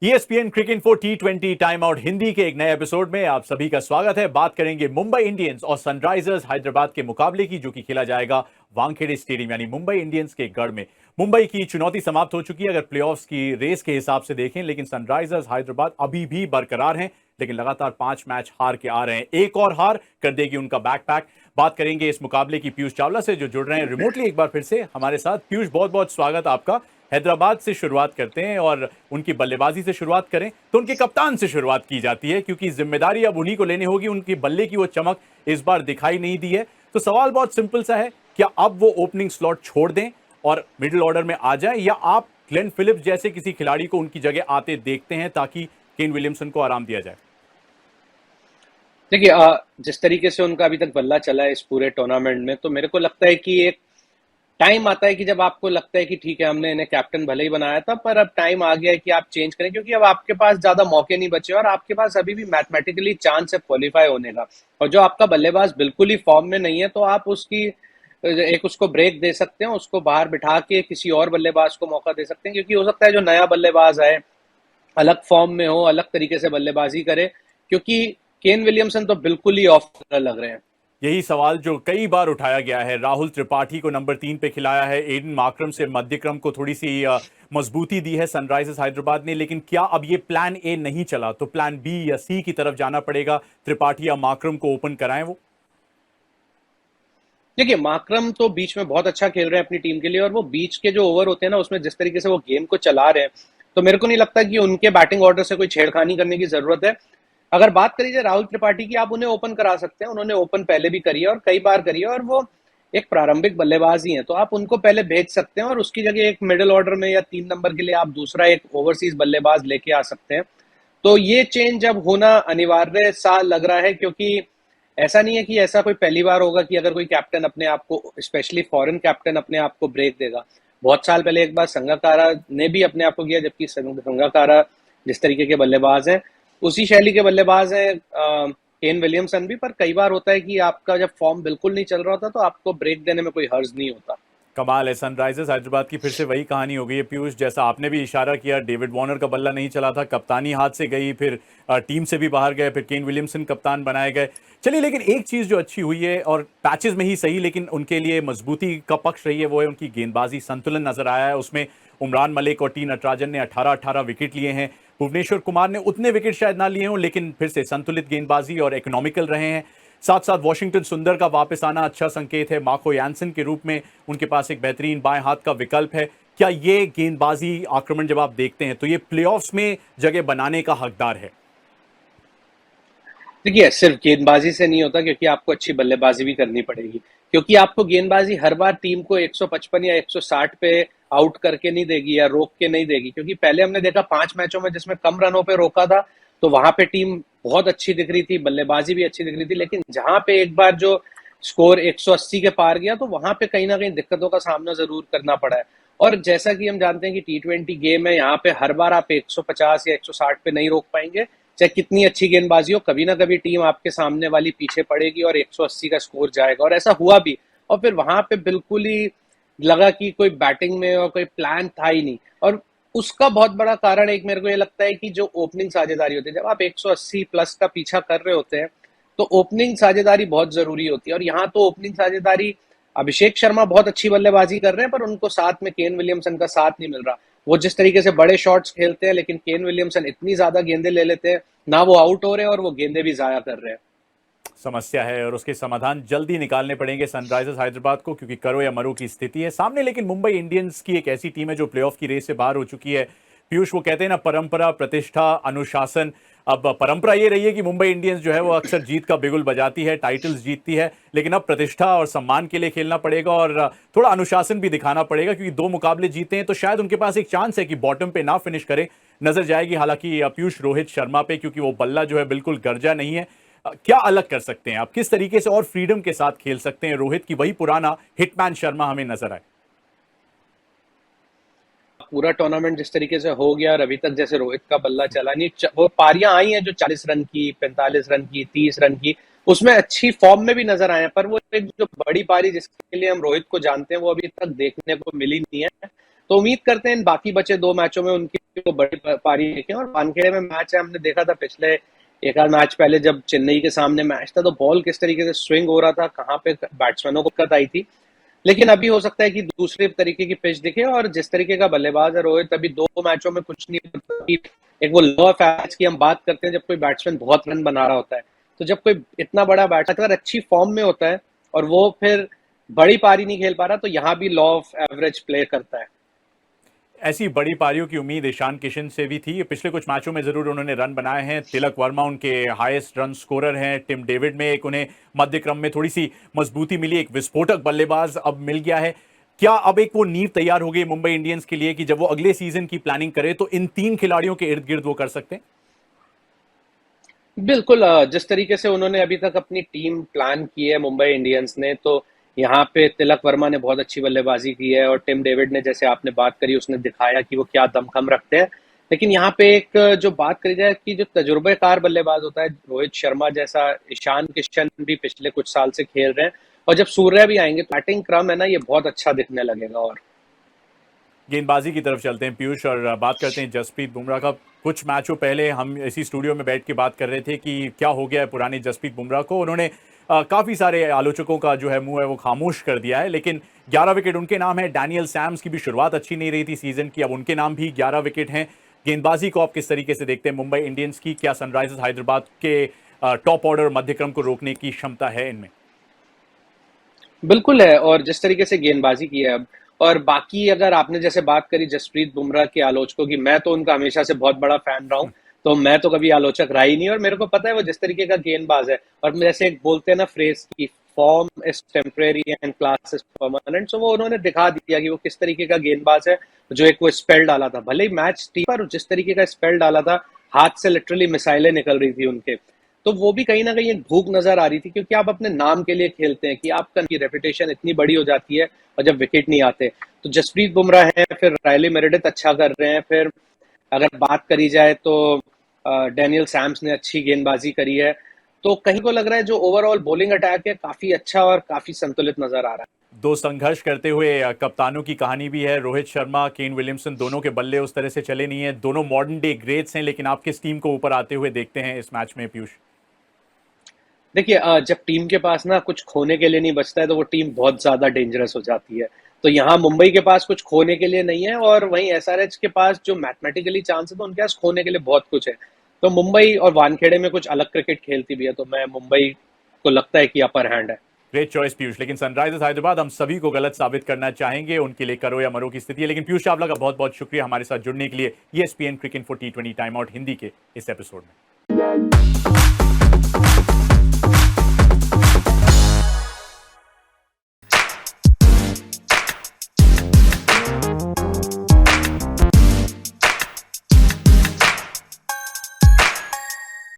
ESPN cricket for T20 time out Hindi के एक नए एपिसोड में आप सभी का स्वागत है। बात करेंगे मुंबई इंडियंस और सनराइजर्स हैदराबाद के मुकाबले की, जो कि खेला जाएगा वानखेड़े स्टेडियम यानी मुंबई इंडियंस के गढ़ में। मुंबई की चुनौती समाप्त हो चुकी है अगर प्लेऑफ्स की रेस के हिसाब से देखें, लेकिन सनराइजर्स हैदराबाद अभी भी बरकरार हैं, लेकिन लगातार 5 मैच हार के आ रहे हैं। एक और हार कर देगी उनका बैकपैक। बात करेंगे इस मुकाबले की पीयूष चावला से, जो जुड़ रहे हैं रिमोटली एक बार फिर से हमारे साथ। पीयूष, बहुत बहुत स्वागत आपका। हैदराबाद से शुरुआत करते हैं और उनकी बल्लेबाजी से शुरुआत करें तो उनके कप्तान से शुरुआत की जाती है, क्योंकि जिम्मेदारी अब उन्हीं को लेनी होगी। उनकी बल्ले की वो चमक इस बार दिखाई नहीं दी है। तो सवाल बहुत सिंपल सा है, क्या अब वो ओपनिंग स्लॉट छोड़ दें और मिडिल ऑर्डर में आ जाए, या आप ग्लेन फिलिप्स जैसे किसी खिलाड़ी को उनकी जगह आते देखते हैं ताकि केन विलियमसन को आराम दिया जाए? देखिए, जिस तरीके से उनका अभी तक बल्ला चला है इस पूरे टूर्नामेंट में, तो मेरे को लगता है कि एक टाइम आता है कि जब आपको लगता है कि ठीक है, हमने इन्हें कैप्टन भले ही बनाया था, पर अब टाइम आ गया है कि आप चेंज करें, क्योंकि अब आपके पास ज्यादा मौके नहीं बचे और आपके पास अभी भी मैथमेटिकली चांस है क्वालिफाई होने का। और जो आपका बल्लेबाज बिल्कुल ही फॉर्म में नहीं है, तो आप उसकी एक उसको ब्रेक दे सकते हैं, उसको बाहर बिठा के किसी और बल्लेबाज को मौका दे सकते हैं, क्योंकि हो सकता है जो नया बल्लेबाज आए अलग फॉर्म में हो, अलग तरीके से बल्लेबाजी करे, क्योंकि केन विलियमसन तो बिल्कुल ही ऑफ लग रहे हैं। यही सवाल जो कई बार उठाया गया है। राहुल त्रिपाठी को नंबर 3 पे खिलाया है, एडन मार्करम से मध्य क्रम को थोड़ी सी मजबूती दी है सनराइजर्स हैदराबाद ने, लेकिन क्या अब ये प्लान ए नहीं चला तो प्लान बी या सी की तरफ जाना पड़ेगा? त्रिपाठी या मार्करम को ओपन कराएं वो? देखिए, मार्करम तो बीच में बहुत अच्छा खेल रहे हैं अपनी टीम के लिए, और वो बीच के जो ओवर होते हैं ना, उसमें जिस तरीके से वो गेम को चला रहे हैं, तो मेरे को नहीं लगता कि उनके बैटिंग ऑर्डर से कोई छेड़खानी करने की जरूरत है। अगर बात करी जाए राहुल त्रिपाठी की, आप उन्हें ओपन करा सकते हैं, उन्होंने ओपन पहले भी करी है और कई बार करी है, और वो एक प्रारंभिक बल्लेबाज ही है, तो आप उनको पहले भेज सकते हैं और उसकी जगह एक मिडिल ऑर्डर में या 3 नंबर के लिए आप दूसरा एक ओवरसीज बल्लेबाज लेके आ सकते हैं। तो ये चेंज अब होना अनिवार्य सा लग रहा है, क्योंकि ऐसा नहीं है कि ऐसा कोई पहली बार होगा कि अगर कोई कैप्टन अपने आप को, स्पेशली फॉरेन कैप्टन, अपने आप को ब्रेक देगा। बहुत साल पहले एक बार संगाकारा ने भी अपने आप को किया, जबकि संगाकारा जिस तरीके के बल्लेबाज हैं उसी शैली के बल्लेबाज हैं केन विलियमसन भी। पर कई बार होता है कि आपका जब फॉर्म बिल्कुल नहीं चल रहा होता, तो आपको ब्रेक देने में कोई हर्ज नहीं होता। कमाल है, सनराइजर्स हैदराबाद की फिर से वही कहानी हो गई है पीयूष। जैसा आपने भी इशारा किया, डेविड वार्नर का बल्ला नहीं चला था, कप्तानी हाथ से गई, फिर टीम से भी बाहर गए, फिर केन विलियमसन कप्तान बनाए गए। चलिए, लेकिन एक चीज जो अच्छी हुई है, और पैचेस में ही सही लेकिन उनके लिए मजबूती का पक्ष रही है, वो है उनकी गेंदबाजी। संतुलन नजर आया है उसमें। उमरान मलिक और टी नटराजन ने 18-18 विकेट लिए हैं। भुवनेश्वर कुमार ने उतने विकेट शायद ना लिए हों, लेकिन फिर से संतुलित गेंदबाजी और इकोनॉमिकल रहे हैं। साथ साथ वॉशिंगटन सुंदर का वापस आना अच्छा संकेत है। मार्को यानसन के रूप में उनके पास एक बेहतरीन बाएं हाथ का विकल्प है। क्या ये गेंदबाजी आक्रमण जब आप देखते हैं तो ये प्लेऑफ्स में जगह बनाने का हकदार है? देखिए, सिर्फ गेंदबाजी से नहीं होता, क्योंकि आपको अच्छी बल्लेबाजी भी करनी पड़ेगी, क्योंकि आपको गेंदबाजी हर बार टीम को 155 या 160 पे आउट करके नहीं देगी या रोक के नहीं देगी। क्योंकि पहले हमने देखा 5 मैचों में जिसमें कम रनों पे रोका था, तो वहां पे टीम बहुत अच्छी दिख रही थी, बल्लेबाजी भी अच्छी दिख रही थी, लेकिन जहां पे एक बार जो स्कोर 180 के पार गया, तो वहां पे कहीं ना कहीं दिक्कतों का सामना जरूर करना पड़ा है। और जैसा कि हम जानते हैं कि T20 गेम है, यहाँ पे हर बार आप 150 या 160 पे नहीं रोक पाएंगे, चाहे कितनी अच्छी गेंदबाजी हो। कभी ना कभी टीम आपके सामने वाली पीछे पड़ेगी और 180 का स्कोर जाएगा, और ऐसा हुआ भी। और फिर वहां पे बिल्कुल ही लगा कि कोई बैटिंग में और कोई प्लान था ही नहीं। और उसका बहुत बड़ा कारण एक मेरे को ये लगता है कि जो ओपनिंग साझेदारी होती है, जब आप 180 प्लस का पीछा कर रहे होते हैं, तो ओपनिंग साझेदारी बहुत जरूरी होती है। और यहाँ तो ओपनिंग साझेदारी, अभिषेक शर्मा बहुत अच्छी बल्लेबाजी कर रहे हैं, पर उनको साथ में केन विलियमसन का साथ नहीं मिल रहा। वो जिस तरीके से बड़े शॉट्स खेलते हैं, लेकिन केन विलियमसन इतनी ज्यादा गेंदे ले लेते हैं, ना वो आउट हो रहे हैं और वो गेंदे भी जाया कर रहे हैं। समस्या है और उसके समाधान जल्दी निकालने पड़ेंगे सनराइजर्स हैदराबाद को, क्योंकि करो या मरो की स्थिति है सामने। लेकिन मुंबई इंडियंस की एक ऐसी टीम है जो प्लेऑफ की रेस से बाहर हो चुकी है। पीयूष, वो कहते हैं ना, परंपरा, प्रतिष्ठा, अनुशासन। अब परंपरा ये रही है कि मुंबई इंडियंस जो है वो अक्सर जीत का बिगुल बजाती है, टाइटल्स जीतती है, लेकिन अब प्रतिष्ठा और सम्मान के लिए खेलना पड़ेगा और थोड़ा अनुशासन भी दिखाना पड़ेगा, क्योंकि 2 मुकाबले जीते हैं तो शायद उनके पास एक चांस है कि बॉटम पे ना फिनिश करे। नजर जाएगी हालांकि पीयूष रोहित शर्मा पे, क्योंकि वो बल्ला जो है बिल्कुल गर्जा नहीं है। क्या अलग कर सकते हैं आप? किस तरीके से और फ्रीडम के साथ खेल सकते हैं रोहित की वही पुराना हिटमैन शर्मा हमें नजर आए? पूरा टूर्नामेंट जिस तरीके से हो गया और अभी तक जैसे रोहित का बल्ला चला नहीं, वो पारियां आई हैं जो 40 रन की, 45 रन की, 30 रन की, उसमें अच्छी फॉर्म में भी नजर आए हैं, पर वो एक जो बड़ी पारी जिसके लिए हम रोहित को जानते हैं, वो अभी तक देखने को मिली नहीं है। तो उम्मीद करते हैं इन बाकी बचे 2 मैचों में उनकी को बड़ी पारी देखें। और वानखेड़े में मैच है, हमने देखा था पिछले एक आध मैच पहले जब चेन्नई के सामने मैच था, तो बॉल किस तरीके से स्विंग हो रहा था, कहाँ पे बैट्समैनों को दिक्कत आई थी। लेकिन अभी हो सकता है कि दूसरे तरीके की पिच दिखे, और जिस तरीके का बल्लेबाज है रोहित, अभी 2 मैचों में कुछ नहीं होता। एक वो लॉ ऑफ एवरेज की हम बात करते हैं, जब कोई बैट्समैन बहुत रन बना रहा होता है, तो जब कोई इतना बड़ा बैट्समैन अगर अच्छी फॉर्म में होता है और वो फिर बड़ी पारी नहीं खेल पा रहा, तो यहाँ भी लॉ ऑफ एवरेज प्ले करता है। ऐसी बड़ी पारियों की उम्मीद ईशान किशन से भी थी। पिछले कुछ मैचों में जरूर उन्होंने रन बनाए हैं। तिलक वर्मा उनके हाईएस्ट रन स्कोरर हैं। टिम डेविड में एक उन्हें मध्य क्रम में थोड़ी सी मजबूती मिली, एक विस्फोटक बल्लेबाज अब मिल गया है। क्या अब एक वो नींव तैयार हो गई मुंबई इंडियंस के लिए कि जब वो अगले सीजन की प्लानिंग करे तो इन 3 खिलाड़ियों के इर्द गिर्द वो कर सकते हैं? बिल्कुल, जिस तरीके से उन्होंने अभी तक अपनी टीम प्लान की है मुंबई इंडियंस ने, तो यहाँ पे तिलक वर्मा ने बहुत अच्छी बल्लेबाजी की है, और टिम डेविड ने, जैसे आपने बात करी, उसने दिखाया कि वो क्या दमखम रखते हैं। लेकिन यहाँ पे एक जो बात करी जाए कि जो तजुर्बेकार बल्लेबाज होता है, रोहित शर्मा जैसा, ईशान किशन भी पिछले कुछ साल से खेल रहे हैं, और जब सूर्या भी आएंगे तो बैटिंग क्रम है ना, ये बहुत अच्छा दिखने लगेगा। और गेंदबाजी की तरफ चलते हैं पीयूष और बात करते हैं जसप्रीत बुमराह का। कुछ मैचों पहले हम इसी स्टूडियो में बैठ के बात कर रहे थे कि क्या हो गया है पुराने जसप्रीत बुमराह को। उन्होंने काफी सारे आलोचकों का जो है मुंह है वो खामोश कर दिया है, लेकिन 11 विकेट उनके नाम है। डैनियल सैम्स की भी शुरुआत अच्छी नहीं रही थी सीजन की, अब उनके नाम भी 11 विकेट हैं। गेंदबाजी को आप किस तरीके से देखते हैं मुंबई इंडियंस की? क्या सनराइजर्स हैदराबाद के टॉप ऑर्डर मध्यक्रम को रोकने की क्षमता है इनमें? बिल्कुल है, और जिस तरीके से गेंदबाजी की है अब, और बाकी अगर आपने जैसे बात करी जसप्रीत बुमराह के आलोचकों की, मैं तो उनका हमेशा से बहुत बड़ा फैन रहा हूँ। तो मैं तो कभी आलोचक रहा ही नहीं, और मेरे को पता है वो जिस तरीके का गेंदबाज है। और जैसे एक बोलते हैं ना फ्रेज की, form is temporary and class is permanent, तो वो उन्होंने दिखा दिया कि वो किस तरीके का गेंदबाज है। जो एक वो स्पेल डाला था, भले ही मैच थी, पर जिस तरीके का स्पेल डाला था, हाथ से लिटरली मिसाइलें निकल रही थी उनके। तो वो भी कहीं ना कहीं एक भूख नजर आ रही थी, क्योंकि आप अपने नाम के लिए खेलते हैं कि आपका की रेपुटेशन इतनी बड़ी हो जाती है, और जब विकेट नहीं आते। तो जसप्रीत बुमराह है, फिर रायली मेरेडिथ अच्छा कर रहे हैं, फिर अगर बात करी जाए तो डैनियल सैम्स ने अच्छी गेंदबाजी करी है। तो कहीं को लग रहा है जो ओवरऑल बॉलिंग अटैक है काफी अच्छा और काफी संतुलित नजर आ रहा है। दो संघर्ष करते हुए कप्तानों की कहानी भी है। रोहित शर्मा, केन विलियमसन, दोनों के बल्ले उस तरह से चले नहीं है। दोनों मॉडर्न डे ग्रेट्स हैं, लेकिन आप किस टीम को ऊपर आते हुए देखते हैं इस मैच में पीयूष? देखिए, जब टीम के पास ना कुछ खोने के लिए नहीं बचता है, तो वो टीम बहुत ज्यादा डेंजरस हो जाती है। तो यहाँ मुंबई के पास कुछ खोने के लिए नहीं है, और वहीं एसआरएच के पास जो मैथमेटिकली चांस है, तो उनके पास खोने के लिए बहुत कुछ है। तो मुंबई और वानखेड़े में कुछ अलग क्रिकेट खेलती भी है, तो मैं मुंबई को लगता है कि अपर हैंड है। ग्रेट चॉइस पीयूष, लेकिन सनराइजर्स हैदराबाद हम सभी को गलत साबित करना चाहेंगे। उनके लिए करो या मरो की स्थिति है। लेकिन पीयूष चावला का बहुत बहुत शुक्रिया हमारे साथ जुड़ने के लिए ESPN cricket for T20 time out Hindi के इस एपिसोड में।